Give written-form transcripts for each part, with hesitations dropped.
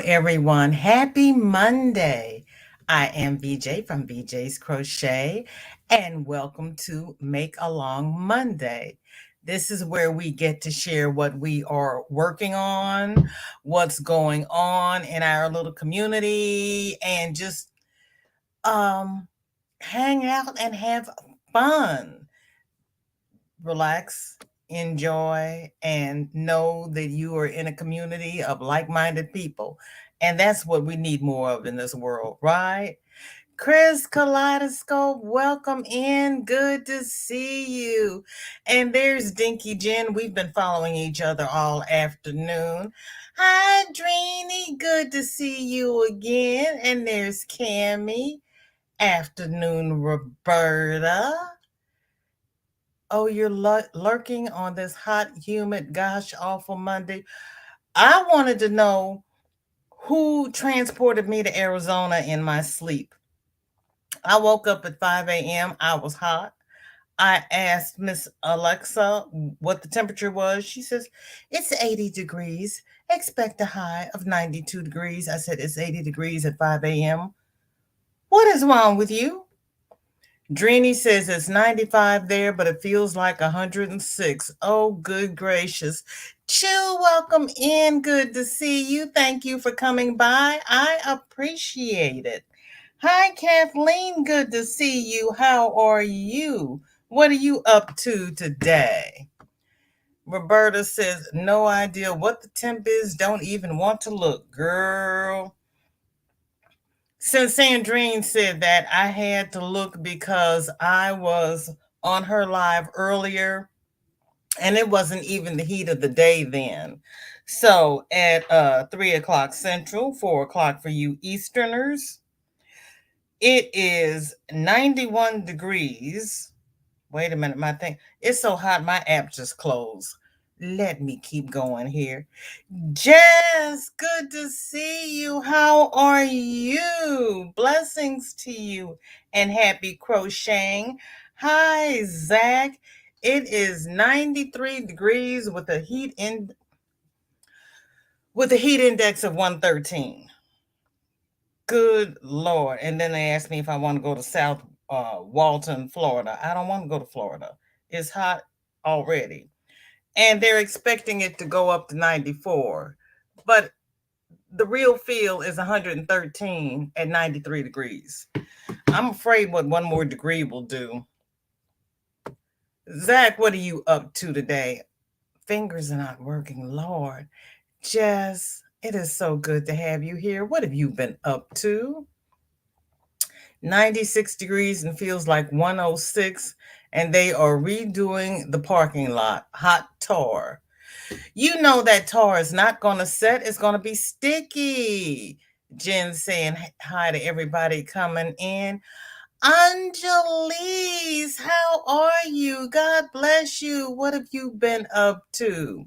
everyone. Happy Monday. I am VJ from VJ's Crochet, and welcome to Make a Long Monday. This is where we get to share what we are working on, what's going on in our little community, and just um, hang out and have fun. Relax, enjoy, and know that you are in a community of like minded people. And that's what we need more of in this world, right? Chris Kaleidoscope, welcome in. Good to see you. And there's Dinky Jen. We've been following each other all afternoon. Hi, Dreeny. Good to see you again. And there's Cammy. Afternoon, Roberta. Oh, you're lurking on this hot, humid, gosh, awful Monday. I wanted to know who transported me to Arizona in my sleep. I woke up at 5 a.m. I was hot. I asked Miss Alexa what the temperature was. She says, it's 80 degrees. Expect a high of 92 degrees. I said, it's 80 degrees at 5 a.m. What is wrong with you? Dreeny says it's 95 there, but it feels like 106. Oh, good gracious. Chill, welcome in. Good to see you. Thank you for coming by. I appreciate it. Hi, Kathleen. Good to see you. How are you? What are you up to today? Roberta says, no idea what the temp is. Don't even want to look, girl. Since Sandrine said that, I had to look because I was on her live earlier and it wasn't even the heat of the day then. So at 3 o'clock Central, 4 o'clock for you Easterners, it is 91 degrees. Wait a minute, my thing. It's so hot, my app just closed. Let me keep going here. Jess, good to see you. How are you? Blessings to you and happy crocheting. Hi, Zach. It is 93 degrees with a heat index of 113. Good Lord. And then they asked me if I want to go to South Walton, Florida. I don't want to go to Florida. It's hot already. And they're expecting it to go up to 94. But the real feel is 113 at 93 degrees. I'm afraid what one more degree will do. Zach, what are you up to today? Fingers are not working, Lord. Jess, it is so good to have you here. What have you been up to? 96 degrees and feels like 106, and they are redoing the parking lot. Hot tar. You know that tar is not going to set. It's going to be sticky. Jen saying hi to everybody coming in. Angelise, how are you? God bless you. What have you been up to?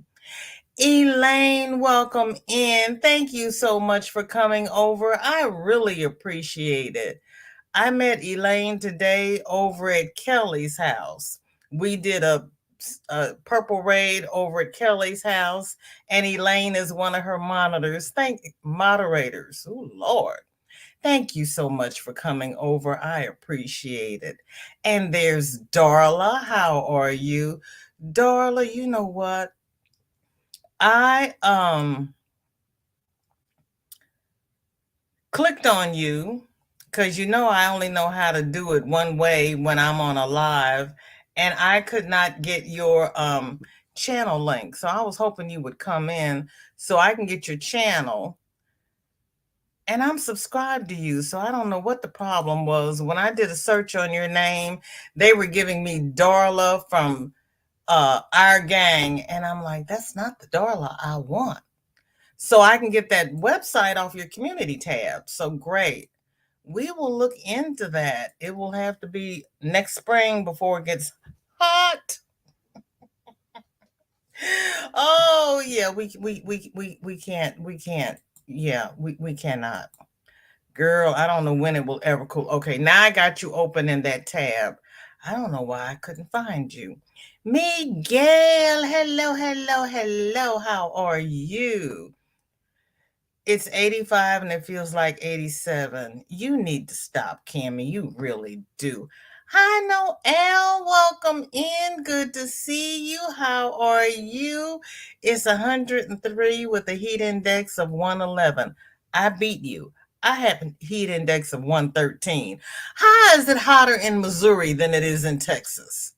Elaine, welcome in. Thank you so much for coming over. I really appreciate it. I met Elaine today over at Kelly's house. We did a purple raid over at Kelly's house, and Elaine is one of her moderators. Oh Lord. Thank you so much for coming over. I appreciate it. And there's Darla. How are you? Darla, you know what? I clicked on you because I only know how to do it one way when I'm on a live, and I could not get your channel link. So I was hoping you would come in so I can get your channel. And I'm subscribed to you, so I don't know what the problem was. When I did a search on your name, they were giving me Darla from our gang, and I'm like, that's not the Darla I want. So I can get that website off your community tab. So great. We will look into that. It will have to be next spring before it gets hot. Oh yeah, we can't. Yeah, we cannot. Girl, I don't know when it will ever cool. Okay, now I got you open in that tab. I don't know why I couldn't find you. Miguel, hello. How are you? It's 85 and it feels like 87. You need to stop, Cammy. You really do. Hi, Noel. Welcome in. Good to see you. How are you? It's 103 with a heat index of 111. I beat you. I have a heat index of 113. How is it hotter in Missouri than it is in Texas?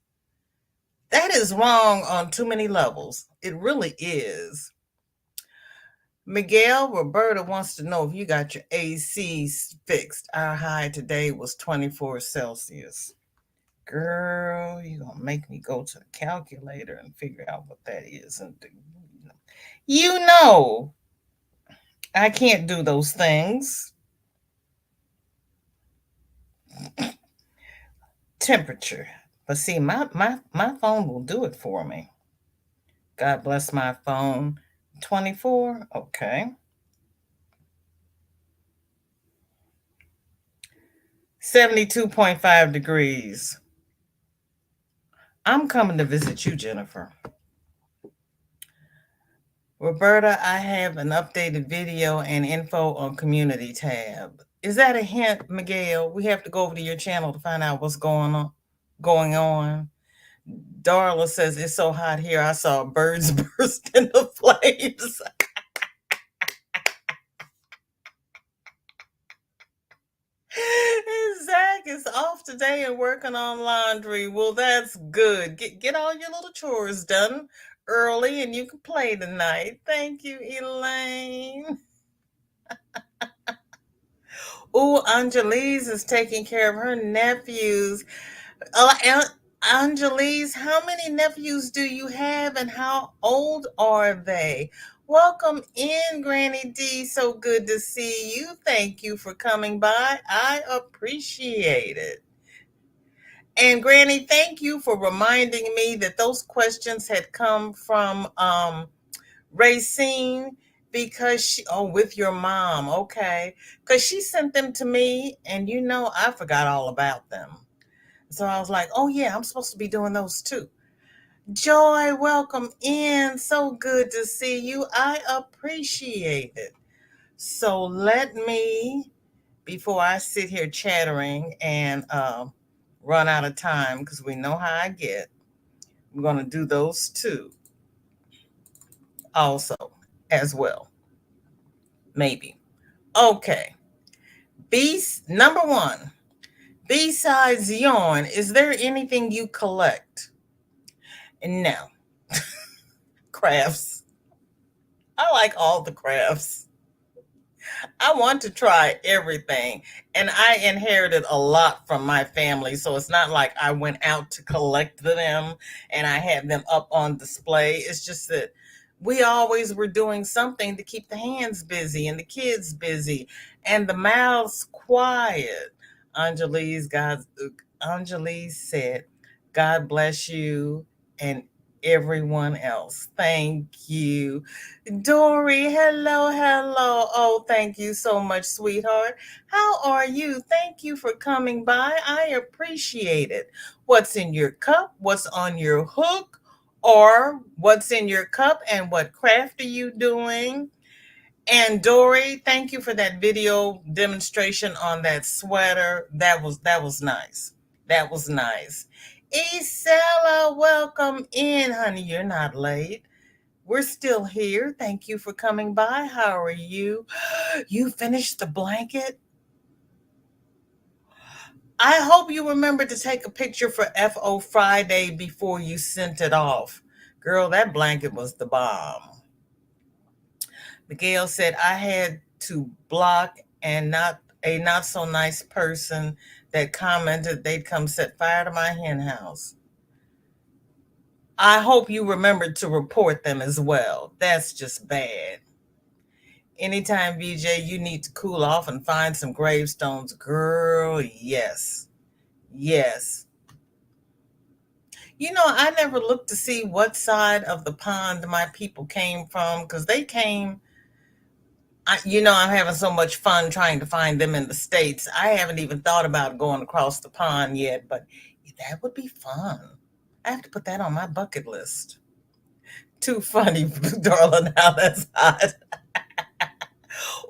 That is wrong on too many levels. It really is. Miguel Roberta wants to know if you got your AC fixed. Our high today was 24 Celsius. Girl, you're going to make me go to the calculator and figure out what that is. And you know, I can't do those things. Temperature. But see, my phone will do it for me. God bless my phone. 24? Okay. 72.5 degrees. I'm coming to visit you, Jennifer. Roberta, I have an updated video and info on community tab. Is that a hint, Miguel? We have to go over to your channel to find out what's going on. Darla says it's so hot here. I saw birds burst into flames. Zach is off today and working on laundry. Well, that's good. Get all your little chores done early and you can play tonight. Thank you, Elaine. Oh, Angelise is taking care of her nephews. Angelise, how many nephews do you have and how old are they? Welcome in, Granny D. So good to see you. Thank you for coming by. I appreciate it. And Granny, thank you for reminding me that those questions had come from Racine because with your mom, okay. Because she sent them to me and I forgot all about them. So I was like, oh yeah, I'm supposed to be doing those too. Joy, welcome in. So good to see you. I appreciate it. So let me, before I sit here chattering and run out of time, because we know how I get, I'm going to do those two also as well. Maybe. Okay. Number one. Besides yarn, is there anything you collect? No. Crafts. I like all the crafts. I want to try everything. And I inherited a lot from my family. So it's not like I went out to collect them and I had them up on display. It's just that we always were doing something to keep the hands busy and the kids busy and the mouths quiet. Angelise said, God bless you and everyone else. Thank you. Dory, hello, hello. Oh, thank you so much, sweetheart. How are you? Thank you for coming by. I appreciate it. What's in your cup? What's on your hook? Or what's in your cup and what craft are you doing? And Dory, thank you for that video demonstration on that sweater. That was nice. That was nice. Isela, welcome in, honey. You're not late. We're still here. Thank you for coming by. How are you? You finished the blanket? I hope you remember to take a picture for FO Friday before you sent it off. Girl, that blanket was the bomb. Miguel said I had to block and not so nice person that commented they'd come set fire to my hen house. I hope you remembered to report them as well. That's just bad. Anytime, VJ, you need to cool off and find some gravestones. Girl, yes. Yes. I never looked to see what side of the pond my people came from because they came. I'm having so much fun trying to find them in the States. I haven't even thought about going across the pond yet, but that would be fun. I have to put that on my bucket list. Too funny, darling. Now that's hot.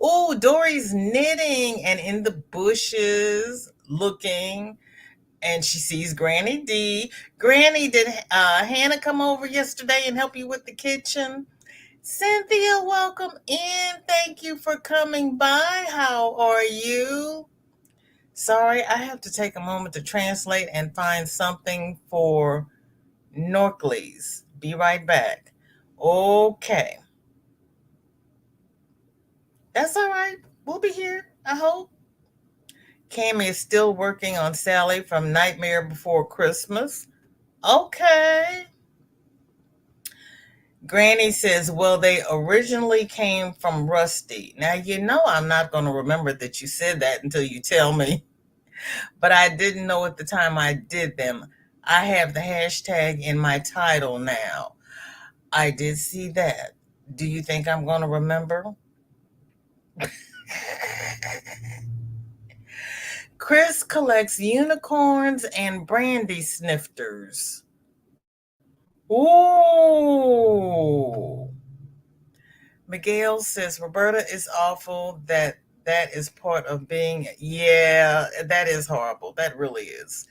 Oh, Dory's knitting and in the bushes looking, and she sees Granny D. Granny, did Hannah come over yesterday and help you with the kitchen? Cynthia, welcome in. Thank you for coming by. How are you? Sorry, I have to take a moment to translate and find something for Norkleys. Be right back. Okay. That's all right. We'll be here, I hope. Cammy is still working on Sally from Nightmare Before Christmas. Okay. Granny says, well, they originally came from Rusty. Now, you know I'm not going to remember that you said that until you tell me, but I didn't know at the time I did them. I have the hashtag in my title now. I did see that. Do you think I'm going to remember? Chris collects unicorns and brandy snifters. Ooh. Miguel says, Roberta, is awful that is part of being, yeah, that is horrible. That really is.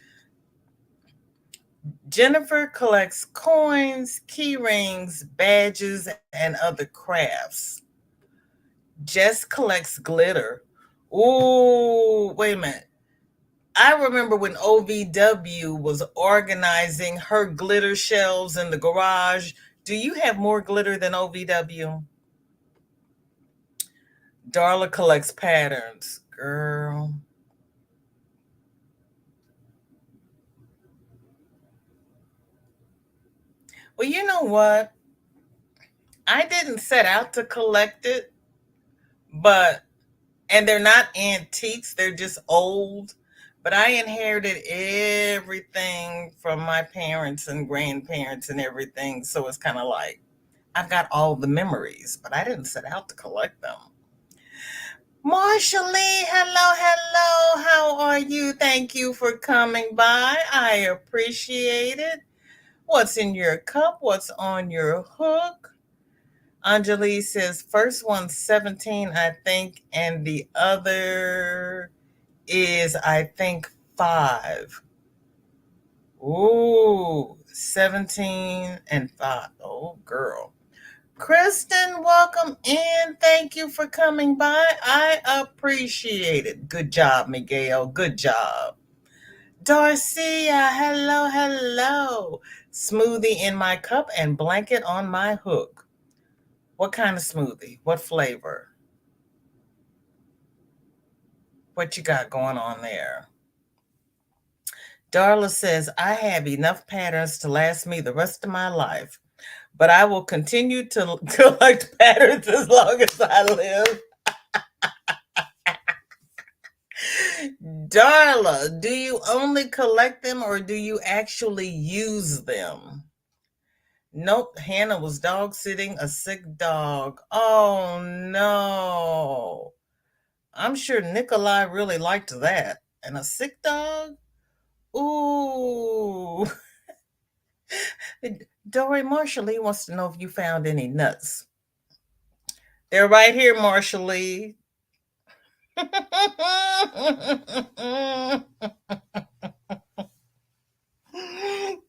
Jennifer collects coins, key rings, badges, and other crafts. Jess collects glitter. Ooh, wait a minute. I remember when OVW was organizing her glitter shelves in the garage. Do you have more glitter than OVW? Darla collects patterns. Girl. Well, you know what? I didn't set out to collect it, but, and they're not antiques, they're just old. But I inherited everything from my parents and grandparents and everything. So it's kind of like I've got all the memories, but I didn't set out to collect them. Marsha Lee, hello, hello. How are you? Thank you for coming by. I appreciate it. What's in your cup? What's on your hook? Anjali says, first one's 17, I think, and the other is, I think, 5. Ooh, 17 and 5. Oh, girl. Kristen, welcome in. Thank you for coming by. I appreciate it. Good job, Miguel. Good job. Darcia, hello, hello. Smoothie in my cup and blanket on my hook. What kind of smoothie? What flavor? What you got going on there? Darla says, I have enough patterns to last me the rest of my life, but I will continue to collect patterns as long as I live. Darla, do you only collect them or do you actually use them? Nope, Hannah was dog sitting a sick dog. Oh no. I'm sure Nikolai really liked that. And a sick dog? Ooh. Dory Marshall wants to know if you found any nuts. They're right here, Marshall Lee.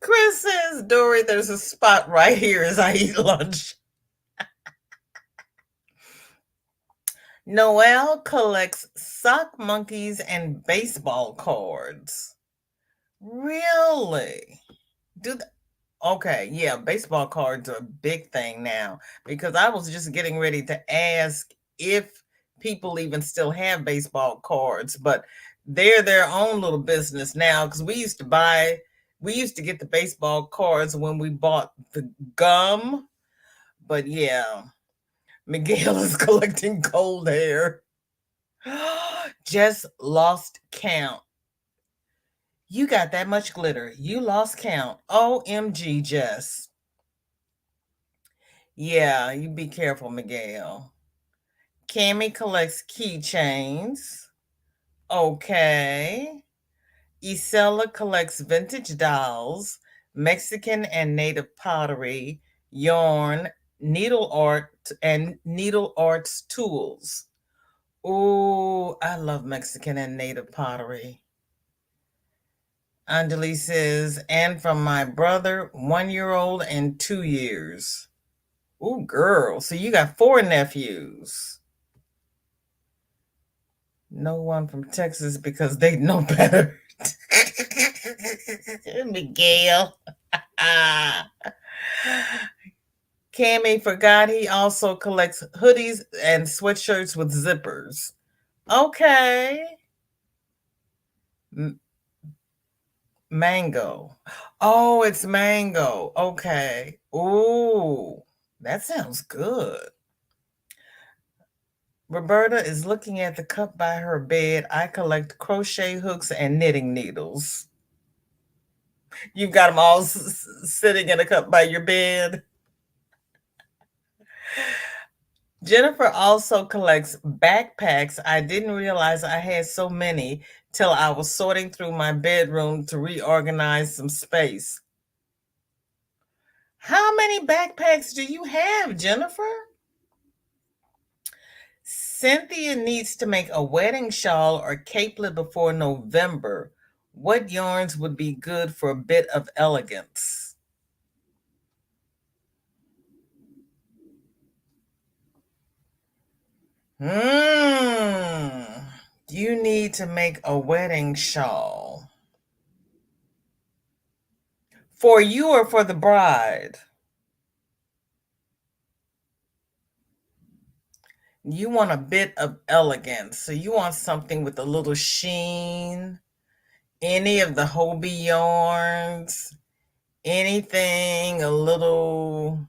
Chris says, Dory, there's a spot right here as I eat lunch. Noelle collects sock monkeys and baseball cards. Really? Do th- Okay, yeah, baseball cards are a big thing now because I was just getting ready to ask if people even still have baseball cards, but they're their own little business now because we used to get the baseball cards when we bought the gum, but yeah, Miguel is collecting cold hair. Just lost count. You got that much glitter. You lost count. OMG, Jess. Yeah, you be careful, Miguel. Cammy collects keychains. Okay. Isela collects vintage dolls, Mexican and native pottery, yarn, needle art, and needle arts tools. Oh, I love Mexican and native pottery. Anjali says, and from my brother, 1 year old and 2 years. Oh, girl. So you got 4 nephews. No one from Texas because they know better. Miguel. Cammy forgot he also collects hoodies and sweatshirts with zippers. Okay. Mango. Oh, it's mango. Okay. Ooh, that sounds good. Roberta is looking at the cup by her bed. I collect crochet hooks and knitting needles. You've got them all sitting in a cup by your bed. Jennifer also collects backpacks. I didn't realize I had so many till I was sorting through my bedroom to reorganize some space. How many backpacks do you have, Jennifer? Cynthia needs to make a wedding shawl or capelet before November. What yarns would be good for a bit of elegance? You need to make a wedding shawl. For you or for the bride? You want a bit of elegance. So you want something with a little sheen, any of the Hobie yarns, anything a little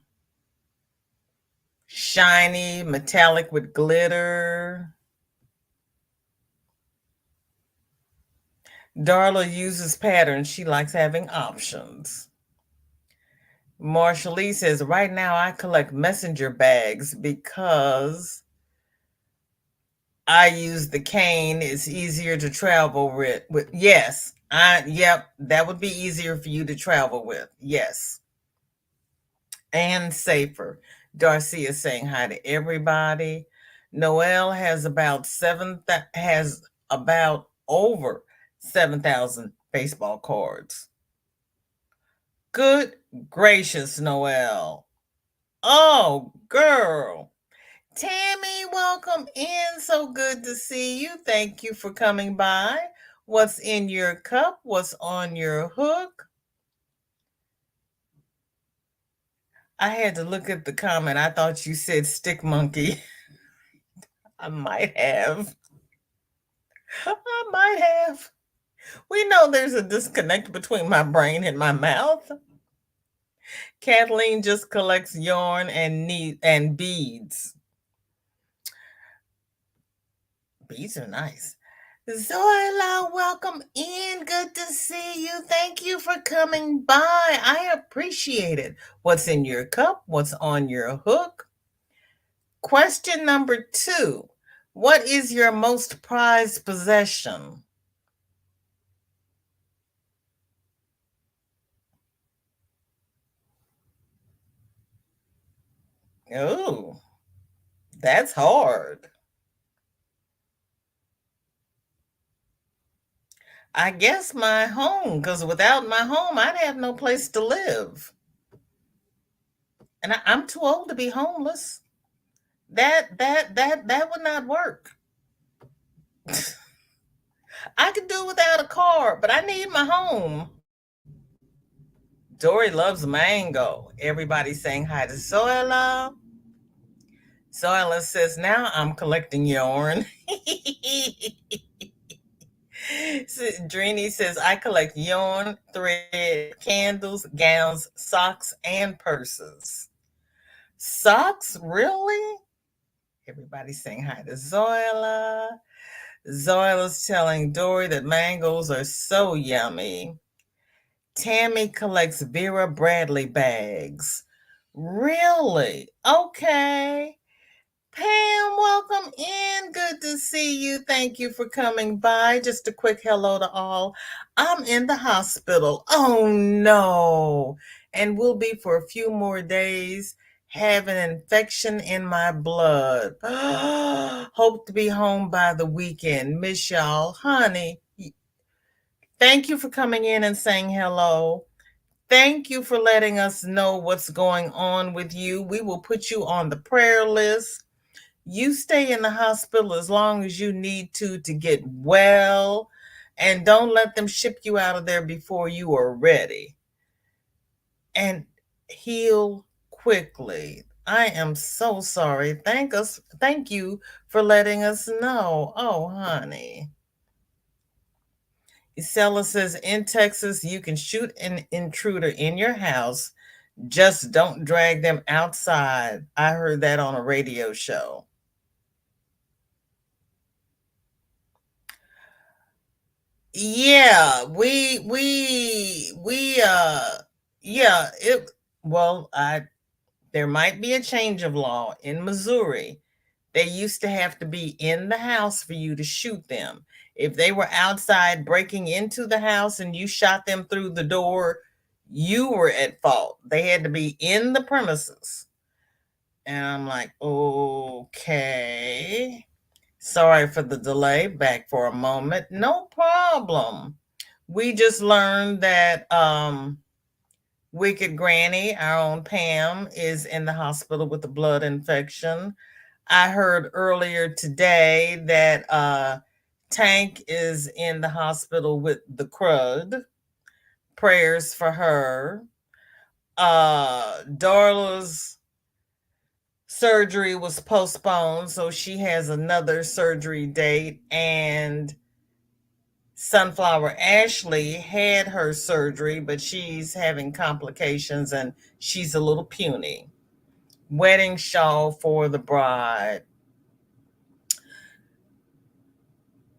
shiny, metallic with glitter. Darla uses patterns. She likes having options. Marsha Lee says, right now I collect messenger bags because I use the cane. It's easier to travel with. Yes. Yep, that would be easier for you to travel with. Yes. And safer. Darcy is saying hi to everybody. Noelle has about over 7,000 baseball cards. Good gracious, Noelle. Oh, girl. Tammy, welcome in. So good to see you. Thank you for coming by. What's in your cup? What's on your hook? I had to look at the comment. I thought you said stick monkey. I might have. I might have. We know there's a disconnect between my brain and my mouth. Kathleen just collects yarn and beads. Beads are nice. Zoila, welcome in. Good to see you. Thank you for coming by. I appreciate it. What's in your cup? What's on your hook? Question number 2. What is your most prized possession? Oh, that's hard. I guess my home, because without my home, I'd have no place to live. And I'm too old to be homeless. That would not work. I could do without a car, but I need my home. Dory loves mango. Everybody's saying hi to Zoila. Zoila says, now I'm collecting yarn. Drini says, I collect yarn, thread, candles, gowns, socks, and purses. Socks? Really? Everybody's saying hi to Zoila. Zoila's telling Dory that mangoes are so yummy. Tammy collects Vera Bradley bags. Really? Okay. Pam, welcome in. Good to see you. Thank you for coming by. Just a quick hello to all. I'm in the hospital. Oh no. And will be for a few more days. Have an infection in my blood. Hope to be home by the weekend. Miss y'all. Honey, thank you for coming in and saying hello. Thank you for letting us know what's going on with you. We will put you on the prayer list. You stay in the hospital as long as you need to get well, and don't let them ship you out of there before you are ready. And heal quickly. I am so sorry. Thank you for letting us know. Oh, honey. Isela says in Texas, you can shoot an intruder in your house. Just don't drag them outside. I heard that on a radio show. Yeah, yeah, it well, I there might be a change of law in Missouri. They used to have to be in the house for you to shoot them. If they were outside breaking into the house and you shot them through the door, you were at fault. They had to be in the premises. And I'm like, okay. Sorry for the delay. Back for a moment. No problem. We just learned that Wicked Granny, our own Pam, is in the hospital with a blood infection. I heard earlier today that Tank is in the hospital with the crud. Prayers for her. Darla's surgery was postponed, so she has another surgery date. And Sunflower Ashley had her surgery, but she's having complications and she's a little puny. Wedding shawl for the bride.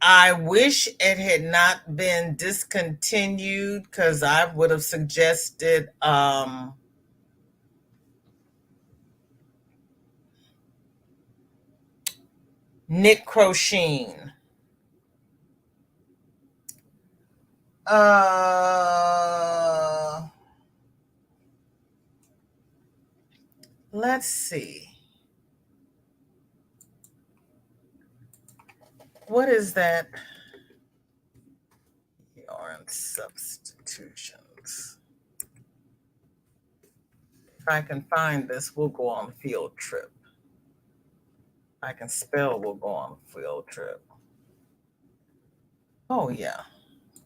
I wish it had not been discontinued because I would have suggested knit crocheting. Uh, let's see. What is that? Yarn substitutions. If I can find this, we'll go on field trip. If I can spell, we'll go on field trip. Oh, yeah.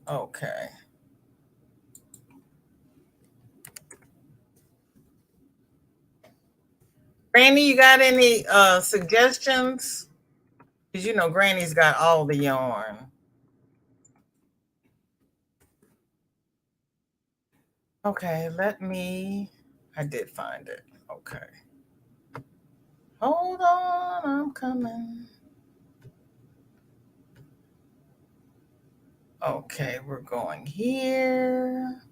Okay. Granny, you got any suggestions? Because you know Granny's got all the yarn. Okay, I did find it. Okay. Hold on, I'm coming. Okay, we're going here.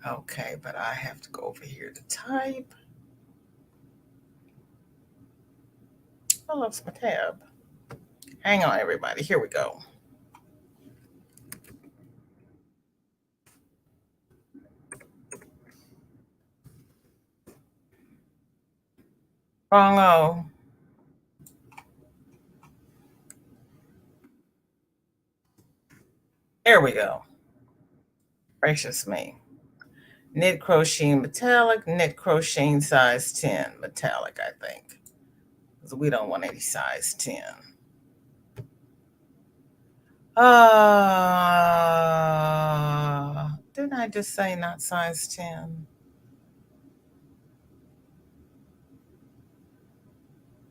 Okay, but I have to go over here to type. I lost my tab. Hang on, everybody. Here we go. Wrong-o. There we go. Gracious me. Knit crocheting metallic, knit crocheting size 10 metallic, I think. Because we don't want any size 10. Didn't I just say not size 10?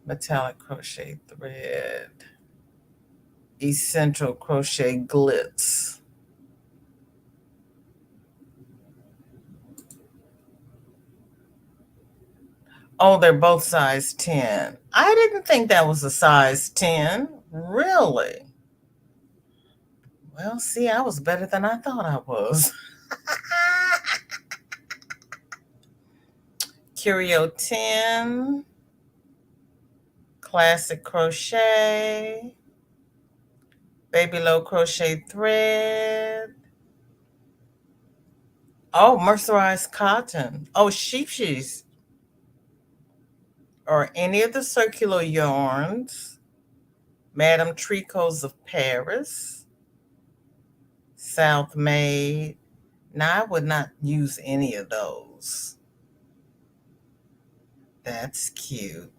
Metallic crochet thread. Essential crochet glitz. Oh, they're both size 10. I didn't think that was a size 10. Really? Well, see, I was better than I thought I was. Curio 10. Classic crochet. Baby low crochet thread. Oh, mercerized cotton. Oh, sheepshees. or any of the circular yarns, Madame Tricots of Paris, South Made. Now, I would not use any of those. That's cute.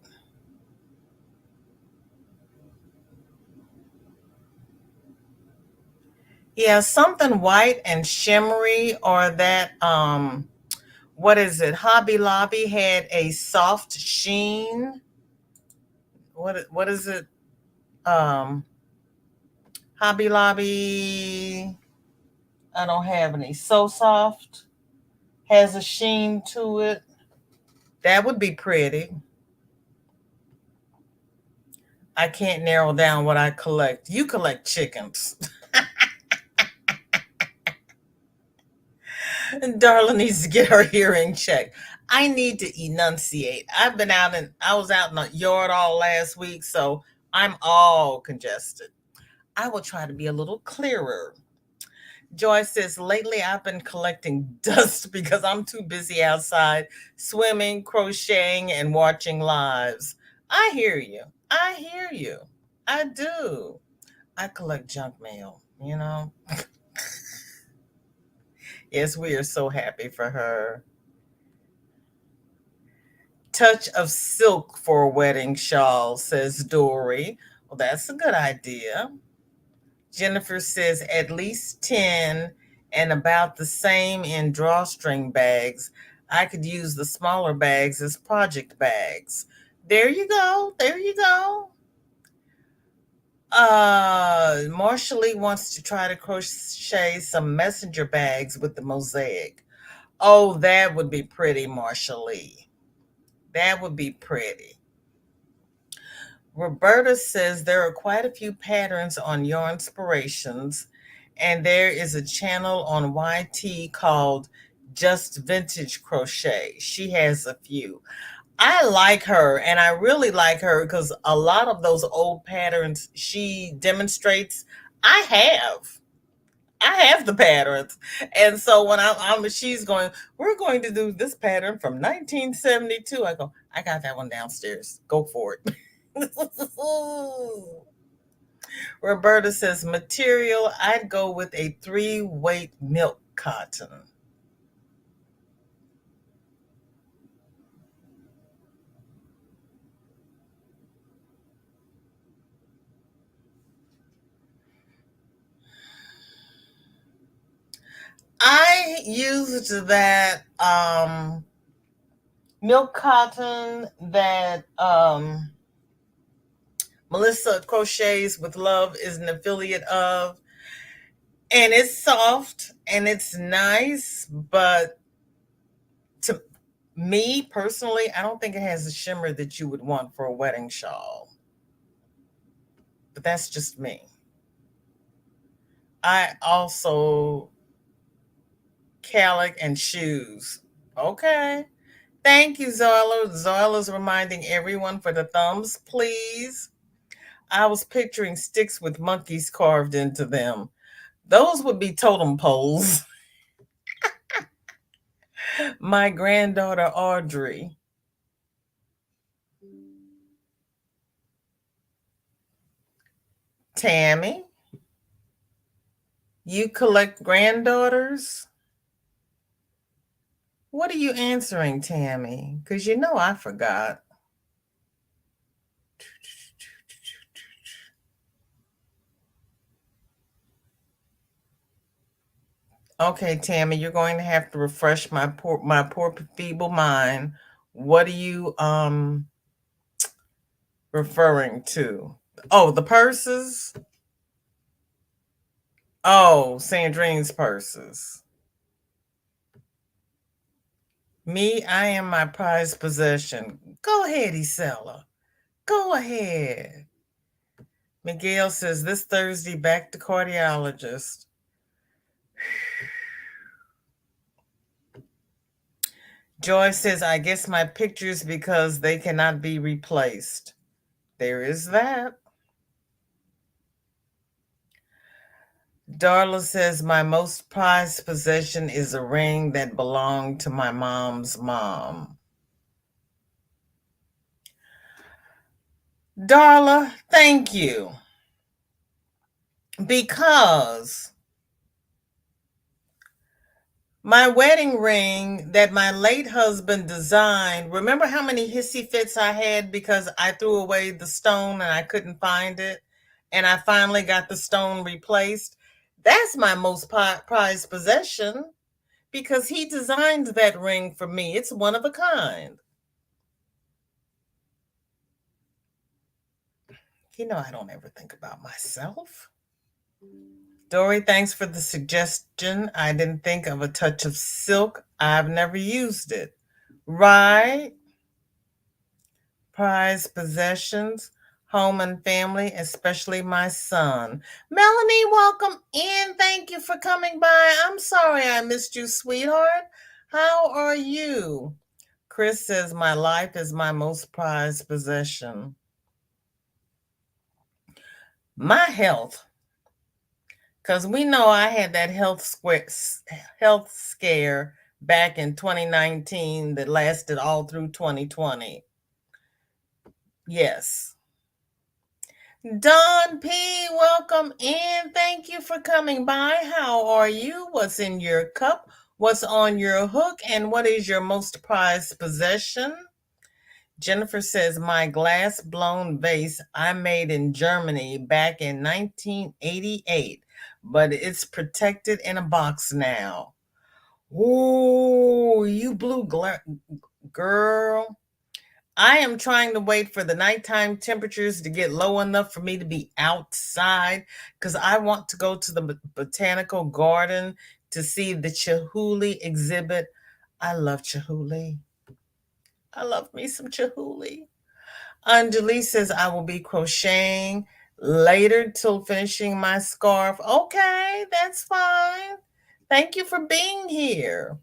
Yeah, something white and shimmery, or that what is it? Hobby Lobby had a soft sheen. What is it? Um Hobby Lobby, I don't have any. So Soft has a sheen to it. That would be pretty. I can't narrow down what I collect. You collect chickens. And Darla needs to get her hearing checked. I need to enunciate. I was out in the yard all last week, so I'm all congested. I will try to be a little clearer. Joy says, lately I've been collecting dust because I'm too busy outside swimming, crocheting, and watching lives. I hear you. I hear you. I do. I collect junk mail, you know? Yes, we are so happy for her. Touch of silk for a wedding shawl, says Dory. Well, that's a good idea. Jennifer says at least 10 and about the same in drawstring bags. I could use the smaller bags as project bags. There you go. There you go. Marshall Lee wants to try to crochet some messenger bags with the mosaic. Oh, that would be pretty, Marshall Lee. That would be pretty. Roberta says there are quite a few patterns on Yarn Inspirations, and there is a channel on YT called Just Vintage Crochet. She has a few. I like her, and I really like her because a lot of those old patterns she demonstrates, I have. I have the patterns. And so when she's going, we're going to do this pattern from 1972. I go, I got that one downstairs. Go for it. Roberta says, material, I'd go with a 3-weight milk cotton. I used that milk cotton that Melissa Crochets with Love is an affiliate of. And it's soft and it's nice, but to me personally, I don't think it has the shimmer that you would want for a wedding shawl. But that's just me. I also calic and shoes. Okay. Thank you, Zoila. Zoila's reminding everyone for the thumbs, please. I was picturing sticks with monkeys carved into them. Those would be totem poles. My granddaughter, Audrey. Tammy, you collect granddaughters? What are you answering, Tammy? Because you know I forgot. Okay, Tammy, you're going to have to refresh my poor feeble mind. What are you referring to? Oh, the purses? Oh, Sandrine's purses. Me, I am my prized possession. Go ahead, Isella. Go ahead. Miguel says this Thursday back to cardiologist. Joy says, I guess my pictures because they cannot be replaced. There is that. Darla says, my most prized possession is a ring that belonged to my mom's mom. Darla, thank you. Because my wedding ring that my late husband designed, remember how many hissy fits I had because I threw away the stone and I couldn't find it? And I finally got the stone replaced. That's my most prized possession because he designed that ring for me. It's one of a kind. You know, I don't ever think about myself. Dory, thanks for the suggestion. I didn't think of a touch of silk. I've never used it. Right? Prized possessions, home and family, especially my son. Melanie, welcome in. Thank you for coming by. I'm sorry I missed you, sweetheart. How are you? Chris says, my life is my most prized possession. My health, because we know I had that health scare back in 2019 that lasted all through 2020. Yes. Don P, welcome in. Thank you for coming by. How are you? What's in your cup? What's on your hook? And what is your most prized possession? Jennifer says, my glass blown vase I made in Germany back in 1988, but it's protected in a box now. Ooh, you girl. I am trying to wait for the nighttime temperatures to get low enough for me to be outside because I want to go to the botanical garden to see the Chihuly exhibit. I love Chihuly. I love me some Chihuly. Anjali says, I will be crocheting later till finishing my scarf. Okay, that's fine. Thank you for being here.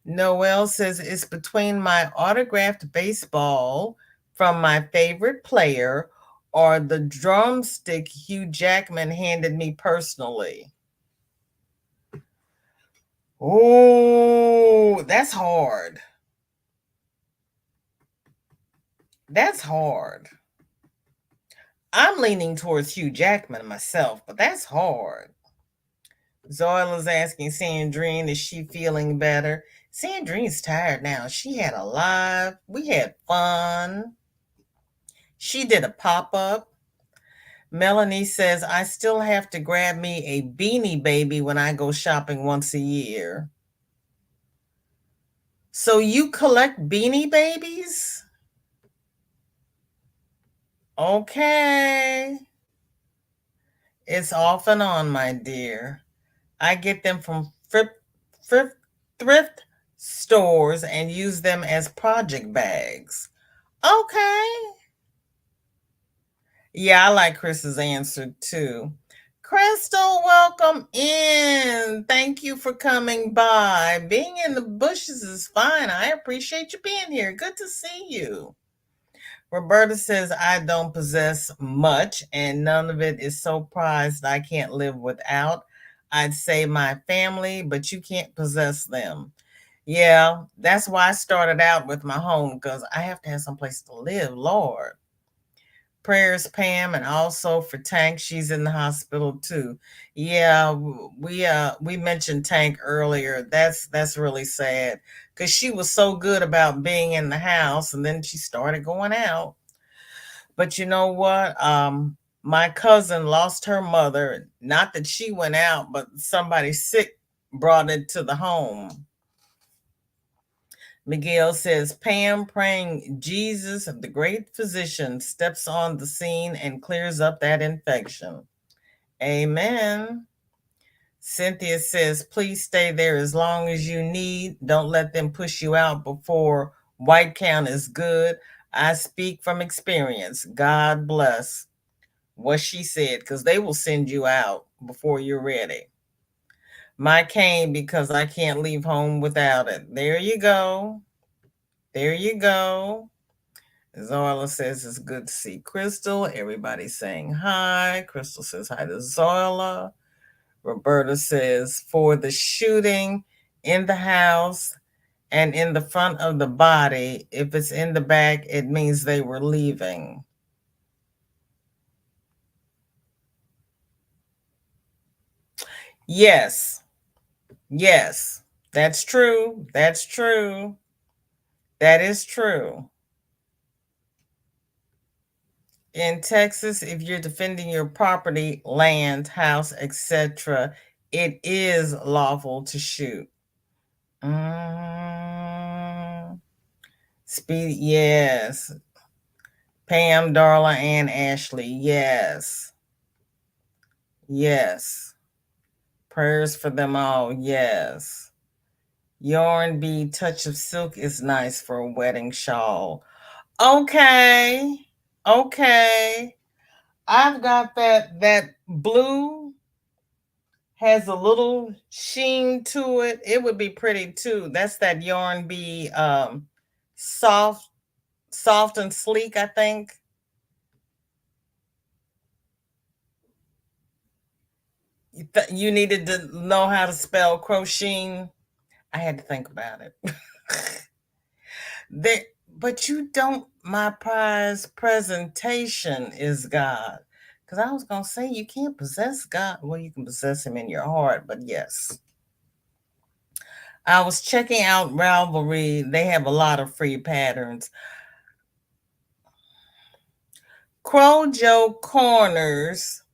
Noel says, it's between my autographed baseball from my favorite player or the drumstick Hugh Jackman handed me personally. Oh, that's hard. That's hard. I'm leaning towards Hugh Jackman myself, but that's hard. Zoila's asking Sandrine, is she feeling better? Sandrine's tired now. She had a live. We had fun. She did a pop-up. Melanie says, I still have to grab me a Beanie Baby when I go shopping once a year. So you collect Beanie Babies? Okay. It's off and on, my dear. I get them from thrift stores and use them as project bags. Okay. Yeah, I like Chris's answer too. Crystal, welcome in. Thank you for coming by. Being in the bushes is fine. I appreciate you being here. Good to see you. Roberta says, I don't possess much and none of it is so prized I can't live without. I'd say my family, but you can't possess them. Yeah, that's why I started out with my home because I have to have some place to live, Lord. Prayers, Pam, and also for Tank. She's in the hospital too. Yeah, we mentioned Tank earlier. That's really sad because she was so good about being in the house, and then she started going out. But you know what? My cousin lost her mother. Not that she went out, but somebody sick brought it to the home. Miguel says, Pam praying Jesus, the great physician, steps on the scene and clears up that infection. Amen. Cynthia says, please stay there as long as you need. Don't let them push you out before white count is good. I speak from experience. God bless. What she said, because they will send you out before you're ready. My cane because I can't leave home without it. There you go. There you go. Zoila says it's good to see Crystal. Everybody's saying hi. Crystal says hi to Zoila. Roberta says for the shooting in the house and in the front of the body, if it's in the back, it means they were leaving. Yes. Yes. That's true. That's true. That is true. In Texas, if you're defending your property, land, house, etc., it is lawful to shoot. Mm, Speed, yes. Pam, Darla, and Ashley, yes. Yes. Prayers for them all, yes. Yarn bead touch of silk is nice for a wedding shawl. Okay. Okay. I've got that blue has a little sheen to it. It would be pretty too. That's that yarn be soft, soft and sleek, I think. You needed to know how to spell crocheting. I had to think about it. There, but you don't. My prize presentation is God. Because I was going to say, you can't possess God. Well, you can possess him in your heart, but yes. I was checking out Ravelry. They have a lot of free patterns. Crojo Corners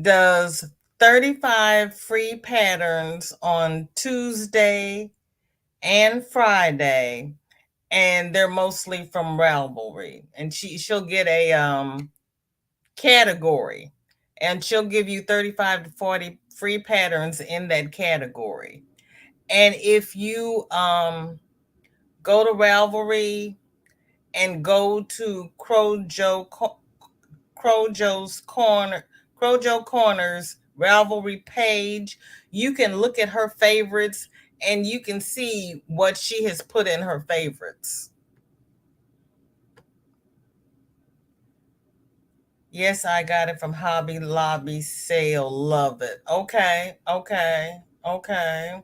does 35 free patterns on Tuesday and Friday, and they're mostly from Ravelry. And she'll get a category, and she'll give you 35 to 40 free patterns in that category. And if you go to Ravelry and go to Crojo's Corner, Crojo Corners Ravelry page, you can look at her favorites and you can see what she has put in her favorites. Yes, I got it from Hobby Lobby sale. Love it. Okay, okay, okay.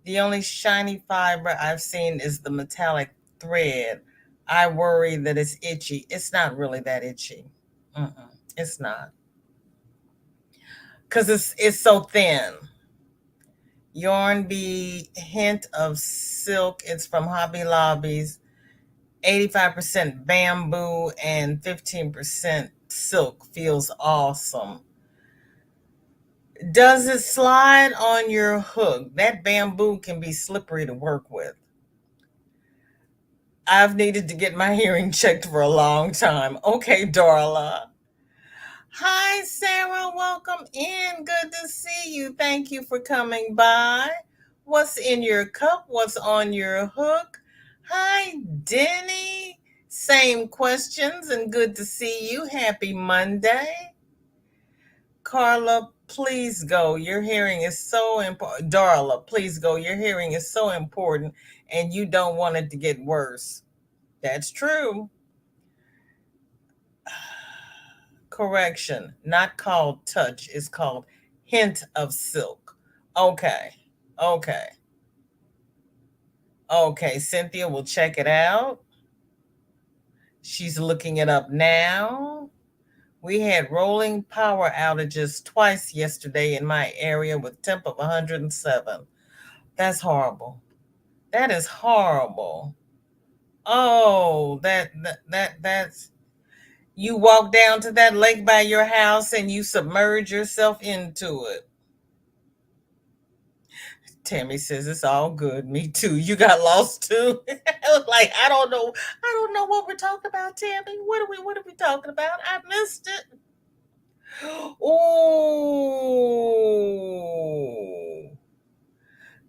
The only shiny fiber I've seen is the metallic thread. I worry that it's itchy. It's not really that itchy. It's not. Because it's so thin. Yarn Bee Hint of Silk. It's from Hobby Lobby's. 85% bamboo and 15% silk. Feels awesome. Does it slide on your hook? That bamboo can be slippery to work with. I've needed to get my hearing checked for a long time. Okay, Darla. Hi, Sarah. Welcome in. Good to see you. Thank you for coming by. What's in your cup? What's on your hook? Hi, Denny. Same questions and good to see you. Happy Monday. Carla, please go. Your hearing is so important. Darla, please go. Your hearing is so important and you don't want it to get worse. That's true. Correction, not called touch, it's called hint of silk. Okay. Okay. Okay. Cynthia will check it out. She's looking it up now. We had rolling power outages twice yesterday in my area with temp of 107. That's horrible. That is horrible. Oh, that's you walk down to that lake by your house and you submerge yourself into it. Tammy says it's all good. Me too. You got lost too. I was like, I don't know what we're talking about, Tammy. What are we talking about? I missed it. Oh,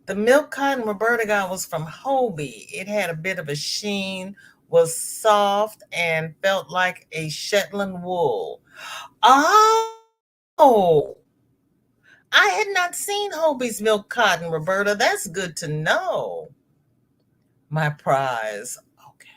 the milk cotton Roberta got was from Hobie. It had a bit of a sheen, was soft, and felt like a Shetland wool. Oh, I had not seen Hobie's milk cotton, Roberta. That's good to know. My prize. Okay.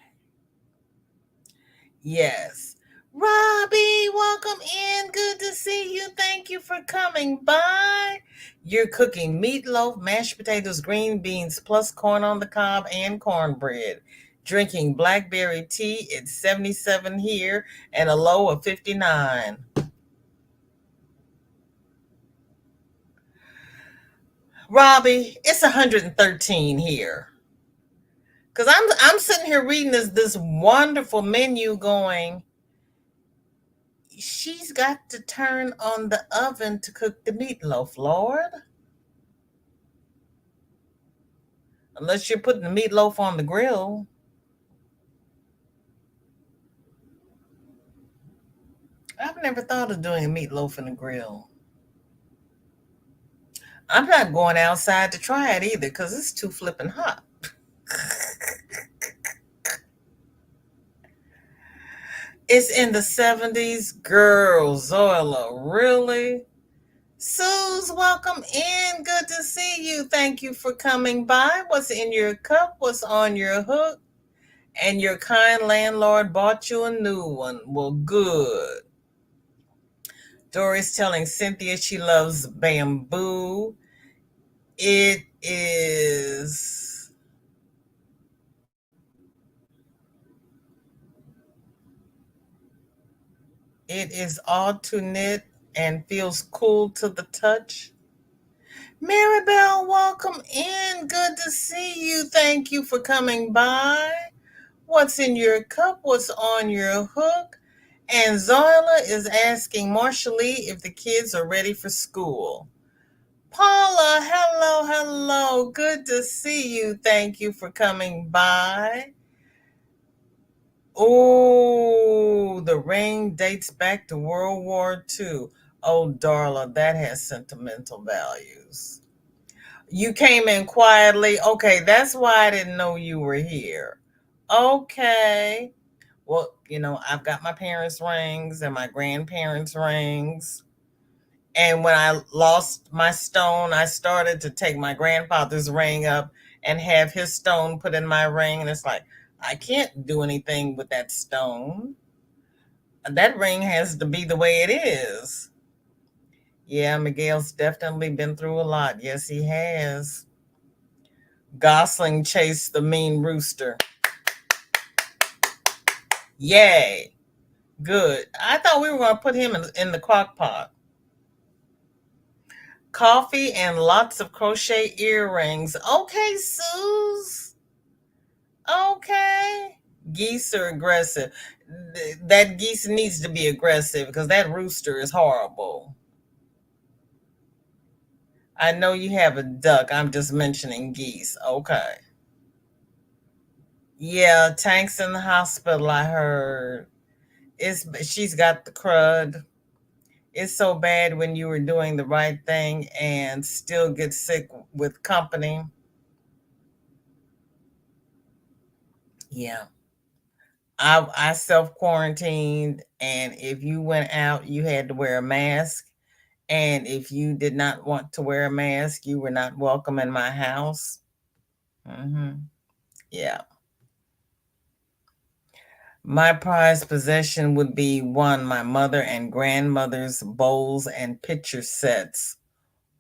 Yes. Robbie, welcome in. Good to see you. Thank you for coming by. You're cooking meatloaf, mashed potatoes, green beans, plus corn on the cob and cornbread. Drinking blackberry tea. It's 77 here and a low of 59. Robbie, it's 113 here. Cause I'm sitting here reading this wonderful menu going, she's got to turn on the oven to cook the meatloaf, Lord. Unless you're putting the meatloaf on the grill. I've never thought of doing a meatloaf in the grill. I'm not going outside to try it either because it's too flippin' hot. It's in the 70s. Girl, Zoila, really? Suze, welcome in. Good to see you. Thank you for coming by. What's in your cup? What's on your hook? And your kind landlord bought you a new one. Well, good. Dory's telling Cynthia she loves bamboo. It is all to knit and feels cool to the touch. Maribel, welcome in. Good to see you. Thank you for coming by. What's in your cup? What's on your hook? And Zoila is asking Marsha Lee if the kids are ready for school. Paula, hello, hello. Good to see you. Thank you for coming by. Oh, the ring dates back to World War II. Oh, Darla, that has sentimental values. You came in quietly. Okay, that's why I didn't know you were here. Okay. Well, I've got my parents' rings and my grandparents' rings. And when I lost my stone, I started to take my grandfather's ring up and have his stone put in my ring. And it's like, I can't do anything with that stone. That ring has to be the way it is. Yeah, Miguel's definitely been through a lot. Yes, he has. Gosling chased the mean rooster. Yay. Good. I thought we were going to put him in the crock pot. Coffee and lots of crochet earrings. Okay, Suze. Okay. Geese are aggressive. That geese needs to be aggressive because that rooster is horrible. I know you have a duck. I'm just mentioning geese. Okay. Yeah, Tank's in the hospital, I heard. She's got the crud. It's so bad when you were doing the right thing and still get sick with company. Yeah. I self quarantined, and if you went out, you had to wear a mask. And if you did not want to wear a mask, you were not welcome in my house. Yeah. My prized possession would be one, my mother and grandmother's bowls and pitcher sets.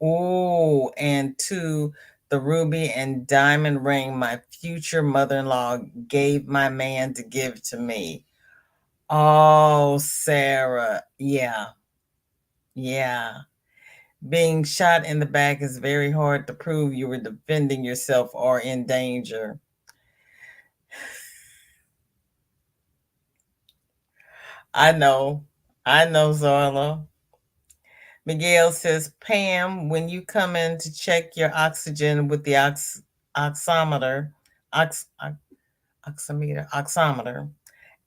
Oh, and two, the ruby and diamond ring my future mother in law gave my man to give to me. Oh, Sarah. Yeah. Yeah. Being shot in the back is very hard to prove you were defending yourself or in danger. I know. I know, Zarla. Miguel says, Pam, when you come in to check your oxygen with the oximeter, oximeter,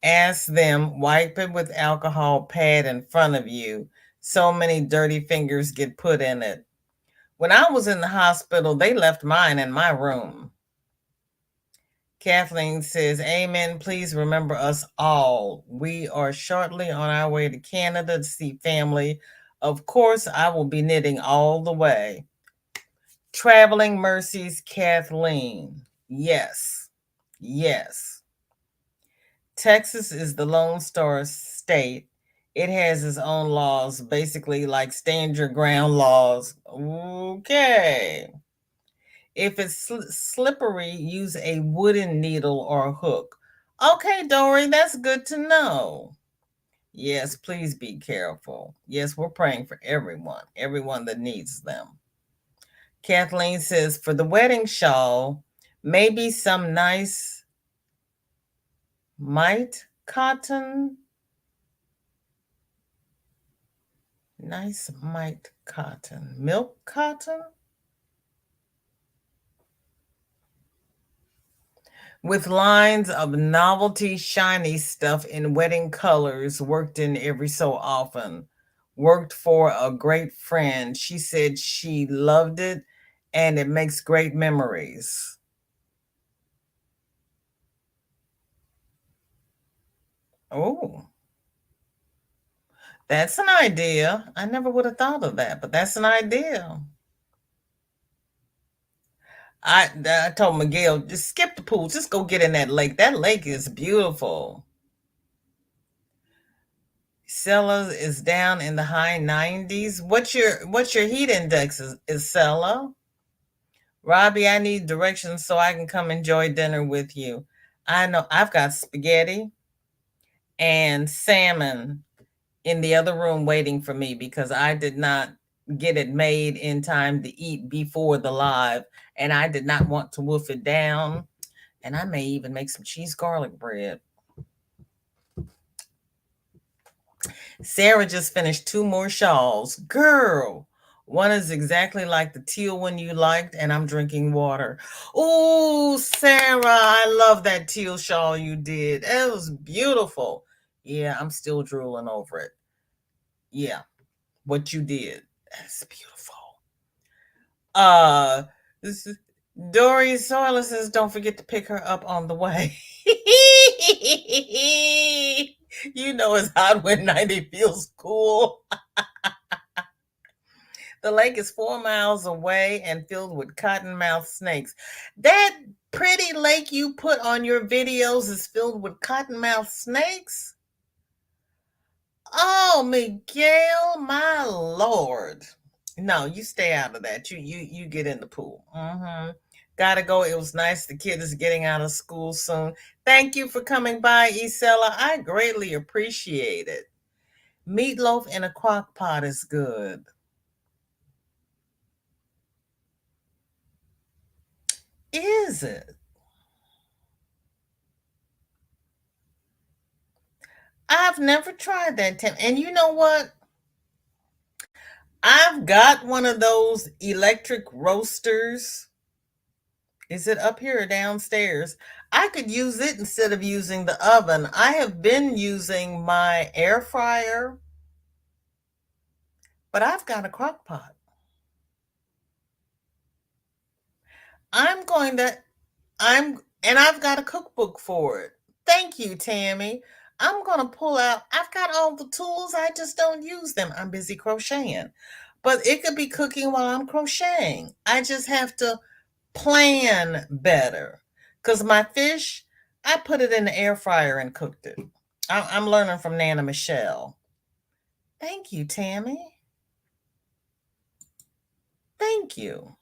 ask them, wipe it with alcohol pad in front of you. So many dirty fingers get put in it. When I was in the hospital, they left mine in my room. Kathleen says, Amen. Please remember us all. We are shortly on our way to Canada to see family. Of course, I will be knitting all the way. Traveling Mercies, Kathleen. Yes. Yes. Texas is the Lone Star state. It has its own laws, basically like stand your ground laws. Okay. If it's slippery, use a wooden needle or hook. Okay, Dory, that's good to know. Yes, please be careful. Yes, we're praying for everyone that needs them. Kathleen says, for the wedding shawl, maybe some nice mite cotton. Nice mite cotton. Milk cotton? With lines of novelty shiny stuff in wedding colors worked in every so often. Worked for a great friend. She said she loved it and it makes great memories. Oh, that's an idea. I never would have thought of that, but that's an idea. I told Miguel, just skip the pool, just go get in that lake. That lake is beautiful. Sella is down in the high 90s. What's your heat index, is Sella? Robbie, I need directions so I can come enjoy dinner with you. I know I've got spaghetti and salmon in the other room waiting for me because I did not get it made in time to eat before the live, and I did not want to wolf it down. And I may even make some cheese garlic bread. Sarah just finished 2 more shawls. Girl, one is exactly like the teal one you liked, and I'm drinking water. Oh, Sarah, I love that teal shawl you did. It was beautiful. Yeah, I'm still drooling over it. Yeah, what you did. That's beautiful. Uh, this is, Dory Soiler says, don't forget to pick her up on the way. You know it's hot when 90 feels cool. The lake is 4 miles away and filled with cottonmouth snakes. That pretty lake you put on your videos is filled with cottonmouth snakes? Oh, Miguel, my Lord. No, you stay out of that. You get in the pool. Gotta go. It was nice. The kid is getting out of school soon. Thank you for coming by, Isela. I greatly appreciate it. Meatloaf in a crock pot is good. Is it? I've never tried that, Tim. And you know what? I've got one of those electric roasters. Is it up here or downstairs? I could use it instead of using the oven. I have been using my air fryer, but I've got a crock pot. I'm going to, and I've got a cookbook for it. Thank you, Tammy. I'm going to pull out, I've got all the tools, I just don't use them. I'm busy crocheting. But it could be cooking while I'm crocheting. I just have to plan better. Because my fish, I put it in the air fryer and cooked it. I'm learning from Nana Michelle. Thank you, Tammy. Thank you.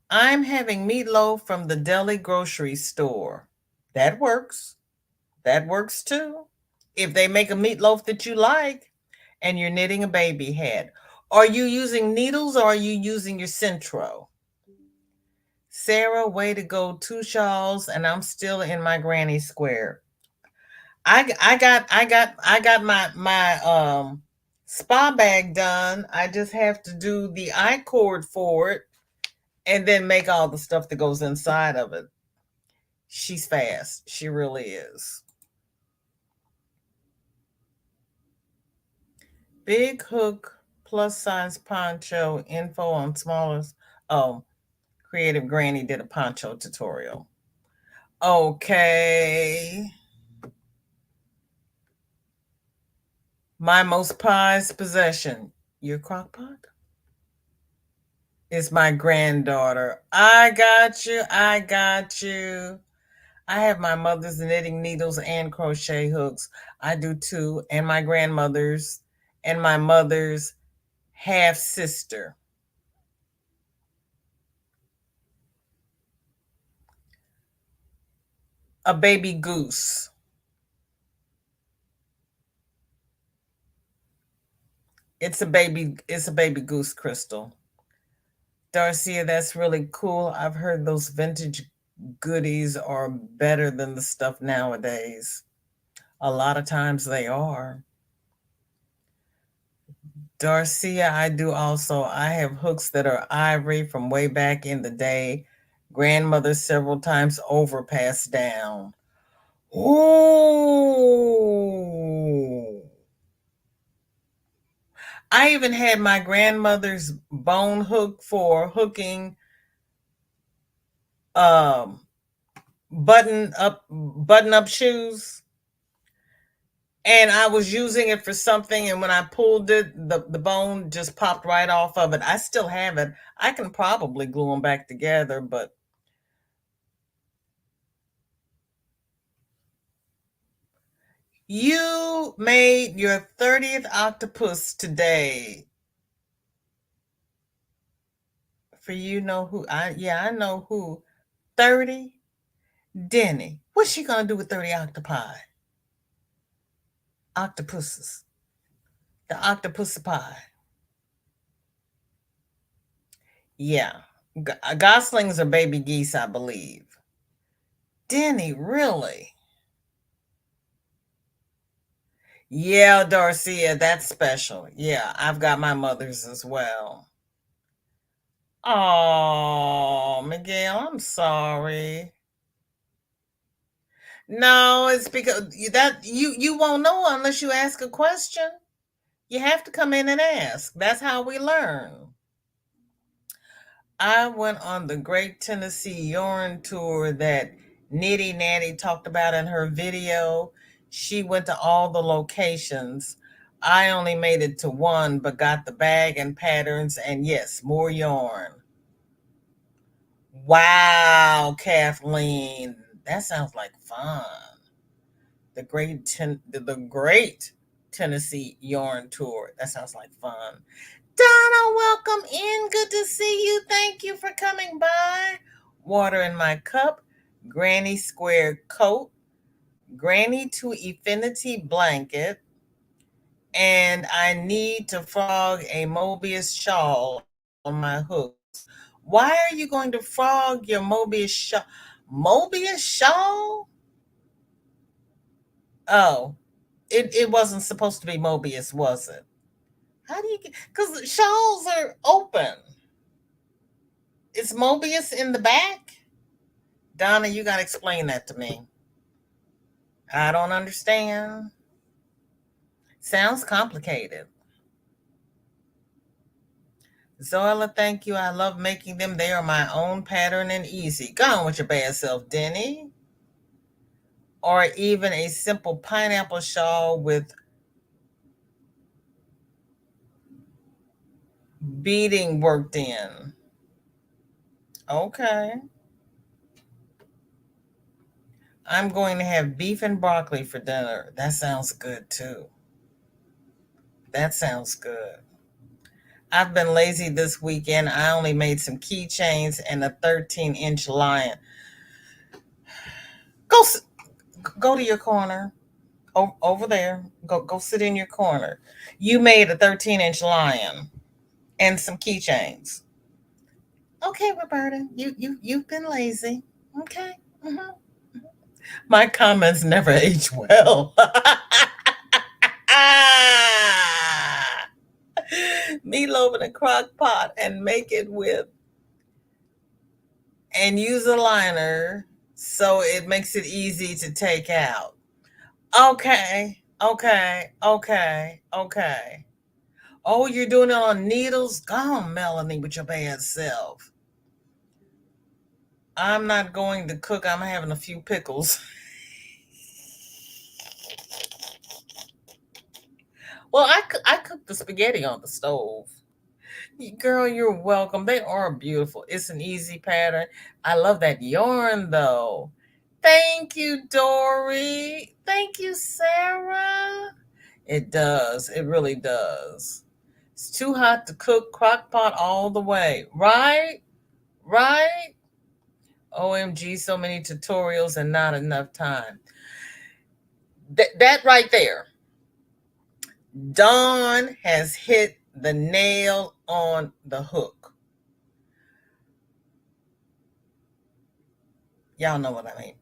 I'm having meatloaf from the deli grocery store. That works. That works too. If they make a meatloaf that you like and you're knitting a baby hat. Are you using needles or are you using your Centro? Sarah, way to go. 2 shawls and I'm still in my granny square. I got my spa bag done. I just have to do the I cord for it and then make all the stuff that goes inside of it. She's fast. She really is. Big hook plus size poncho info on smallest. Oh, Creative Granny did a poncho tutorial. Okay. My most prized possession. Your crock pot? Is my granddaughter. I got you. I got you. I have my mother's knitting needles and crochet hooks. I do too. And my grandmother's and my mother's half sister. A baby goose. It's a baby goose, Crystal. Darcia, that's really cool. I've heard those vintage goodies are better than the stuff nowadays. A lot of times they are. Darcia, I do also. I have hooks that are ivory from way back in the day. Grandmother several times over passed down. Ooh. I even had my grandmother's bone hook for hooking um button up shoes, and I was using it for something, and when I pulled it, the bone just popped right off of it. I still have it. I can probably glue them back together, but you made your 30th octopus today. For you know who I yeah, I know who. 30? Denny. What's she gonna do with 30 octopi? Octopuses. The octopus pie. Yeah. Goslings are baby geese, I believe. Denny, really? Yeah, Darcia, that's special. Yeah, I've got my mother's as well. Oh, Miguel, I'm sorry. No, it's because you won't know unless you ask a question. You have to come in and ask. That's how we learn. I went on the Great Tennessee Yarn Tour that Nitty Natty talked about in her video. She went to all the locations. I only made it to one, but got the bag and patterns, and yes, more yarn. Wow, Kathleen, that sounds like fun. The Great Tennessee Yarn Tour. That sounds like fun. Donna, welcome in. Good to see you. Thank you for coming by. Water in my cup. Granny square coat. Granny to infinity blanket. And I need to frog a Mobius shawl on my hooks. Why are you going to frog your Mobius shawl? Mobius shawl? Oh, it wasn't supposed to be Mobius, was it? How do you get? Because shawls are open. Is Mobius in the back? Donna, you got to explain that to me. I don't understand. Sounds complicated. Zoila, thank you. I love making them. They are my own pattern and easy. Go on with your bad self, Denny. Or even a simple pineapple shawl with beading worked in. Okay. I'm going to have beef and broccoli for dinner. That sounds good too. That sounds good. I've been lazy this weekend. I only made some keychains and a 13-inch lion. Go go to your corner. Over there. Go sit in your corner. You made a 13-inch lion and some keychains. Okay, Roberta. You've been lazy. Okay. Mhm. My comments never age well. Meatloaf in a crock pot and make it with and use a liner so it makes it easy to take out. Okay, okay, okay, okay. Oh, you're doing it on needles? Go on, Melanie, with your bad self. I'm not going to cook. I'm having a few pickles. Well, I cooked the spaghetti on the stove. Girl, you're welcome. They are beautiful. It's an easy pattern. I love that yarn, though. Thank you, Dory. Thank you, Sarah. It does. It really does. It's too hot to cook, crock pot all the way. Right? Right? OMG, so many tutorials and not enough time. That right there. Dawn has hit the nail on the hook. Y'all know what I mean.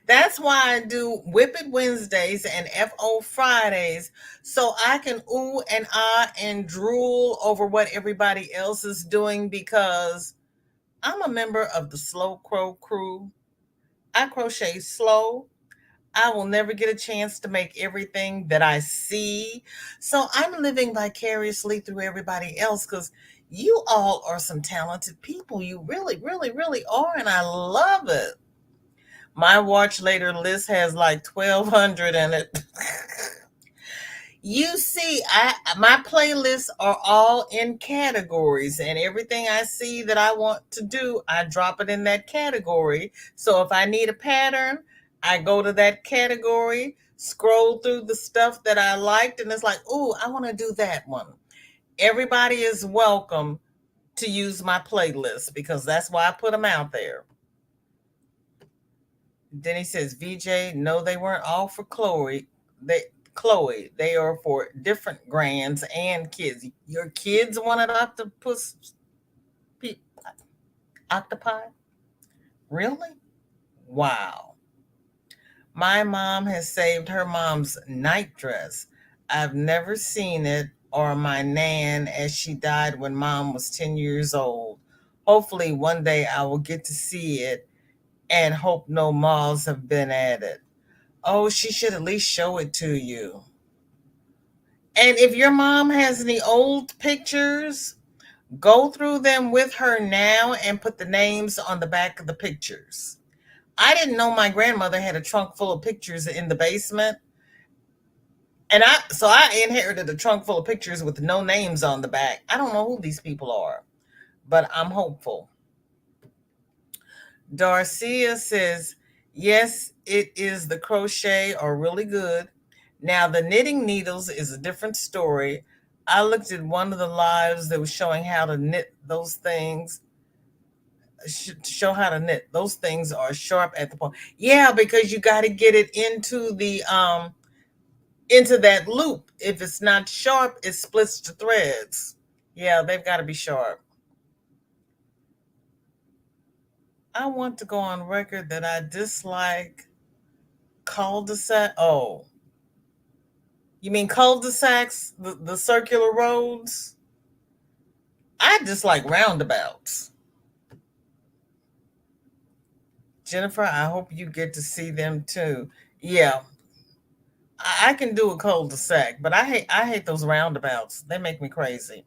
That's why I do Whip It Wednesdays and FO Fridays, so I can ooh and ah and drool over what everybody else is doing because I'm a member of the Slow Crow crew. I crochet slow. I will never get a chance to make everything that I see. So I'm living vicariously through everybody else because you all are some talented people. You really, really, really are. And I love it. My watch later list has like 1,200 in it. You see, my playlists are all in categories, and everything I see that I want to do, I drop it in that category. So if I need a pattern, I go to that category, scroll through the stuff that I liked, and it's like, ooh, I want to do that one. Everybody is welcome to use my playlist because that's why I put them out there. Then he says, VJ, no, they weren't all for Chloe. They are for different grands and kids. Your kids wanted pe- octopi? Really? Wow. My mom has saved her mom's night dress. I've never seen it or my nan as she died when mom was 10 years old. Hopefully one day I will get to see it and hope no moths have been at it. Oh, she should at least show it to you. And if your mom has any old pictures, go through them with her now and put the names on the back of the pictures. I didn't know my grandmother had a trunk full of pictures in the basement. And I inherited a trunk full of pictures with no names on the back. I don't know who these people are, but I'm hopeful. Darcia says, yes, it is the crochet are really good. Now, the knitting needles is a different story. I looked at one of the lives that was showing how to knit those things, show how to knit. Those things are sharp at the point. Yeah, because you got to get it into that loop. If it's not sharp, it splits to threads. Yeah, they've got to be sharp. I want to go on record that I dislike cul-de-sac. Oh, you mean cul-de-sacs, the circular roads? I dislike roundabouts. Jennifer, I hope you get to see them too. Yeah, I can do a cul-de-sac, but I hate those roundabouts. They make me crazy.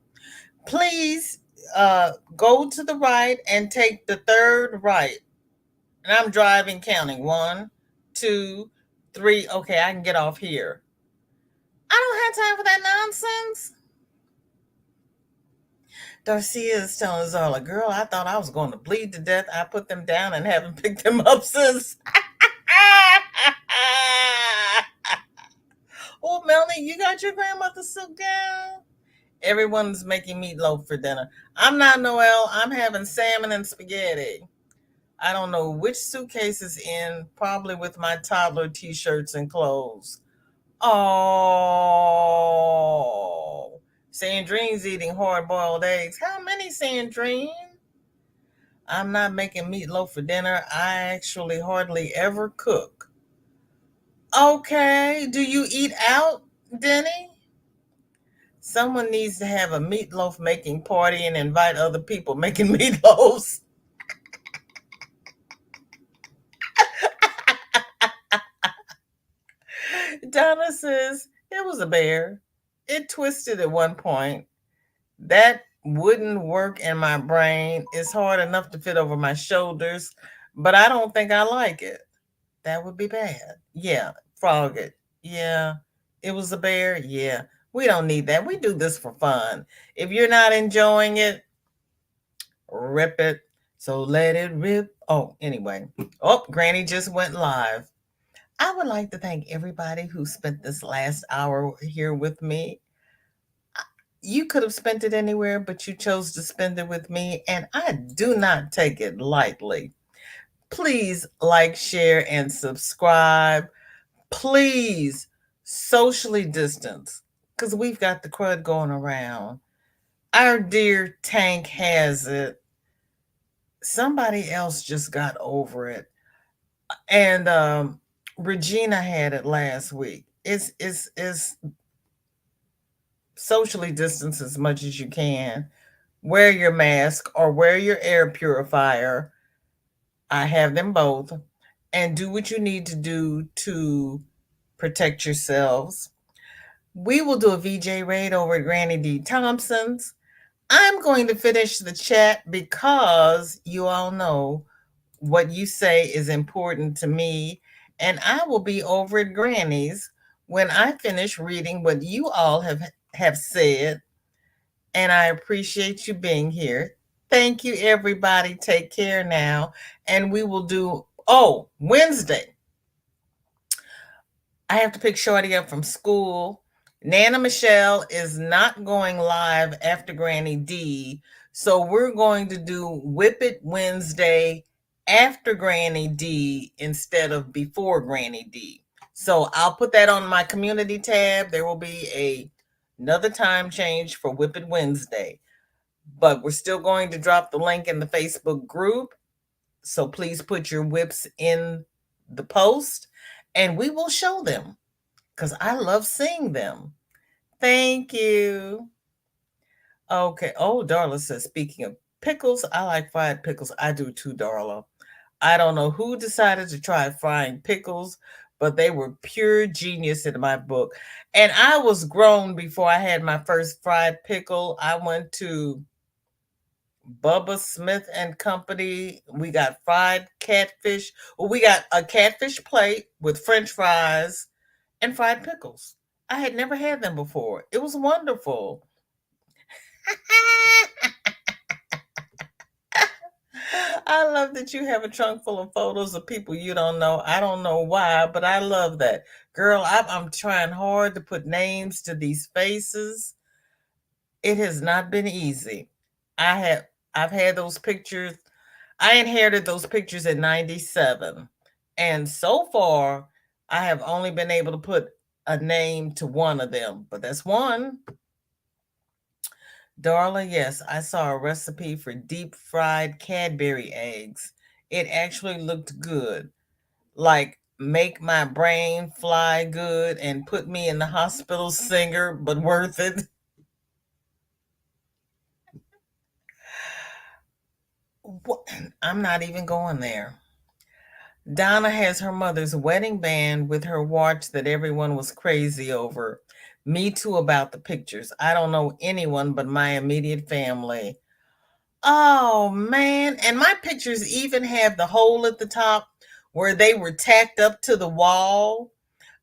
Please go to the right and take the third right. And I'm driving, counting one, two, three. Okay, I can get off here. I don't have time for that nonsense. Darcia is telling us all, girl, I thought I was going to bleed to death. I put them down and haven't picked them up since. Oh, Melanie, you got your grandmother's silk gown? Everyone's making meatloaf for dinner. I'm not Noel. I'm having salmon and spaghetti. I don't know which suitcase is in, probably with my toddler t shirts and clothes. Oh, Sandrine's eating hard boiled eggs. How many, Sandrine? I'm not making meatloaf for dinner. I actually hardly ever cook. Okay. Do you eat out, Denny? Someone needs to have a meatloaf making party and invite other people making meatloafs. Donna says it was a bear. It twisted at one point. That wouldn't work in my brain. It's hard enough to fit over my shoulders, but I don't think I like it. That would be bad. Yeah, frog it. Yeah, it was a bear. Yeah, we don't need that. We do this for fun. If you're not enjoying it, rip it. So let it rip. Oh, anyway. Oh, Granny just went live. I would like to thank everybody who spent this last hour here with me. You could have spent it anywhere, but you chose to spend it with me, and I do not take it lightly. Please like, share, and subscribe. Please socially distance because we've got the crud going around. Our dear Tank has it. somebody else just got over it. And Regina had it last week. It's socially distance as much as you can. Wear your mask or wear your air purifier. I have them both. And do what you need to do to protect yourselves. We will do a VJ raid over at Granny D. Thompson's. I'm going to finish the chat because you all know what you say is important to me. And I will be over at Granny's when I finish reading what you all have said. And I appreciate you being here. Thank you, everybody. Take care now. And we will do, Wednesday. I have to pick Shorty up from school. Nana Michelle is not going live after Granny D. So we're going to do Whip It Wednesday after Granny D instead of before Granny D. So I'll put that on my community tab. There will be another time change for Whip It Wednesday. But we're still going to drop the link in the Facebook group. So please put your whips in the post and we will show them because I love seeing them. Thank you. Okay. Oh, Darla says, speaking of pickles, I like fried pickles. I do too, Darla. I don't know who decided to try frying pickles, but they were pure genius in my book. And I was grown before I had my first fried pickle. I went to Bubba Smith and Company. We got fried catfish. Well, we got a catfish plate with French fries and fried pickles. I had never had them before. It was wonderful. I love that you have a trunk full of photos of people you don't know. I don't know why, but I love that. Girl, I'm trying hard to put names to these faces. It has not been easy. I've had those pictures. I inherited those pictures in 97. And so far, I have only been able to put a name to one of them, but that's one. Darla, yes, I saw a recipe for deep fried Cadbury eggs. It actually looked good. Like make my brain fly good and put me in the hospital singer, but worth it. I'm not even going there. Donna has her mother's wedding band with her watch that everyone was crazy over. Me too about the pictures. I don't know anyone but my immediate family. Oh man. And my pictures even have the hole at the top where they were tacked up to the wall.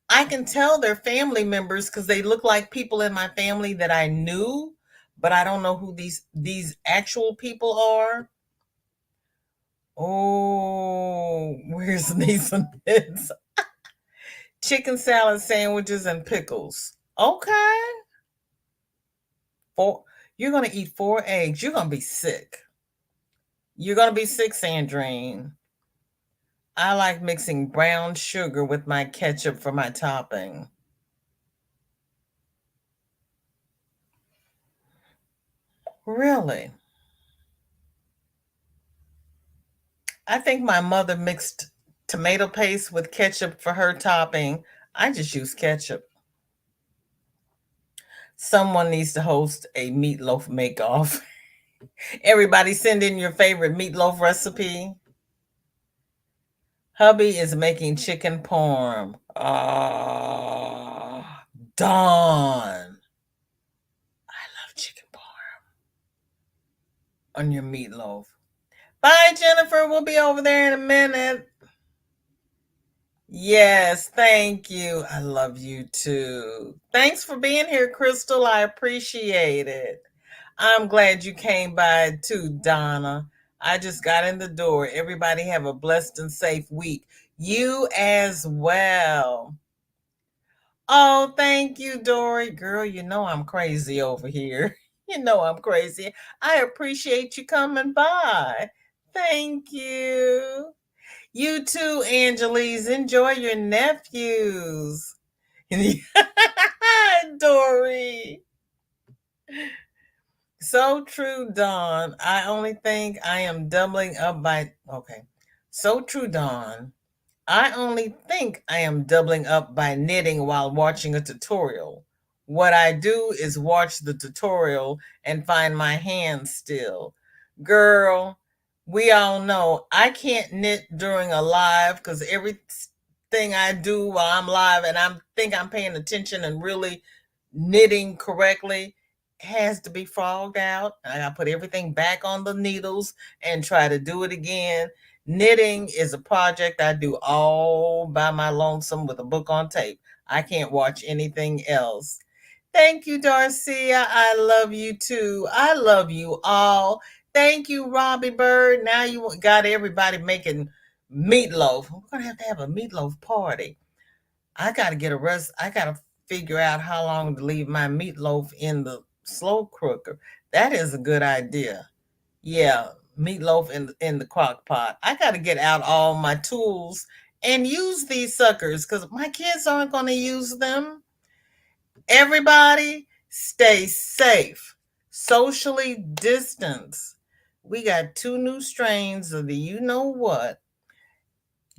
I can tell they're family members because they look like people in my family that I knew, but I don't know who these actual people are. Oh, where's these bits? Chicken salad sandwiches and pickles. Okay. You're gonna eat 4 eggs. You're gonna be sick. You're gonna be sick, Sandrine. I like mixing brown sugar with my ketchup for my topping. Really? I think my mother mixed tomato paste with ketchup for her topping. I just use ketchup. Someone needs to host a meatloaf make-off. Everybody send in your favorite meatloaf recipe. Hubby is making chicken parm. Ah, Dawn. I love chicken parm on your meatloaf. Bye, Jennifer. We'll be over there in a minute. Yes, thank you. I love you too. Thanks for being here, Crystal. I appreciate it. I'm glad you came by too, Donna. I just got in the door. Everybody have a blessed and safe week. You as well. Oh, thank you, Dory. Girl, you know I'm crazy over here. You know I'm crazy. I appreciate you coming by. Thank you. You too, Angelise. Enjoy your nephews. Dory. So true, Dawn. I only think I am doubling up by. Okay. So true, Dawn. I only think I am doubling up by knitting while watching a tutorial. What I do is watch the tutorial and find my hands still. Girl, we all know I can't knit during a live because everything I do while I'm live and I think I'm paying attention and really knitting correctly has to be frogged out. I gotta put everything back on the needles and try to do it again. Knitting is a project I do all by my lonesome with a book on tape. I can't watch anything else. Thank you, Darcia. I love you too. I love you all. Thank you, Robbie Bird. Now you got everybody making meatloaf. We're gonna have to have a meatloaf party. I gotta get a rest. I gotta figure out how long to leave my meatloaf in the slow cooker. That is a good idea. Yeah, meatloaf in the crock pot. I got to get out all my tools and use these suckers because my kids aren't going to use them. Everybody, stay safe. Socially distance. We got two new strains of the you know what.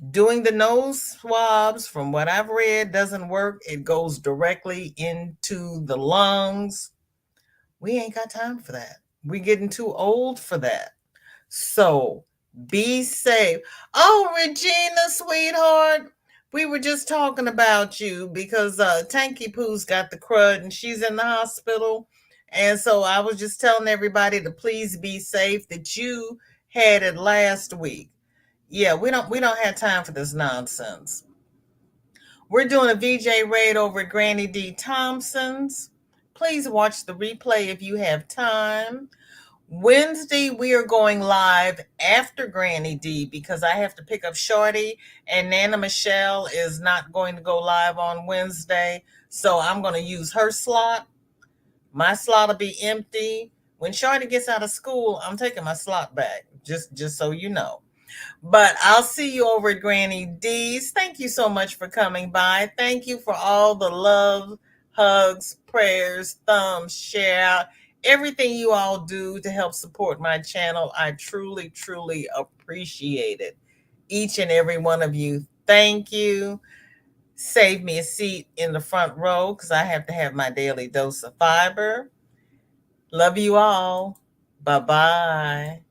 Doing the nose swabs, from what I've read, doesn't work. It goes directly into the lungs. We ain't got time for that. We're getting too old for that. So be safe. Oh, Regina, sweetheart, we were just talking about you because Tanky Poo's got the crud and she's in the hospital. And so I was just telling everybody to please be safe that you had it last week. Yeah, we don't have time for this nonsense. We're doing a VJ raid over at Granny D Thompson's. Please watch the replay if you have time. Wednesday, we are going live after Granny D because I have to pick up Shorty, and Nana Michelle is not going to go live on Wednesday. So I'm going to use her slot. My slot will be empty. When Shorty gets out of school, I'm taking my slot back, just so you know. But I'll see you over at Granny D's. Thank you so much for coming by. Thank you for all the love, hugs, prayers, thumbs, share out, everything you all do to help support my channel. I truly, truly appreciate it. Each and every one of you. Thank you. Save me a seat in the front row because I have to have my daily dose of fiber. Love you all. Bye bye.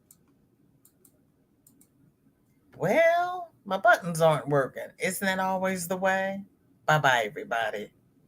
Well, my buttons aren't working. Isn't that always the way? Bye bye, everybody.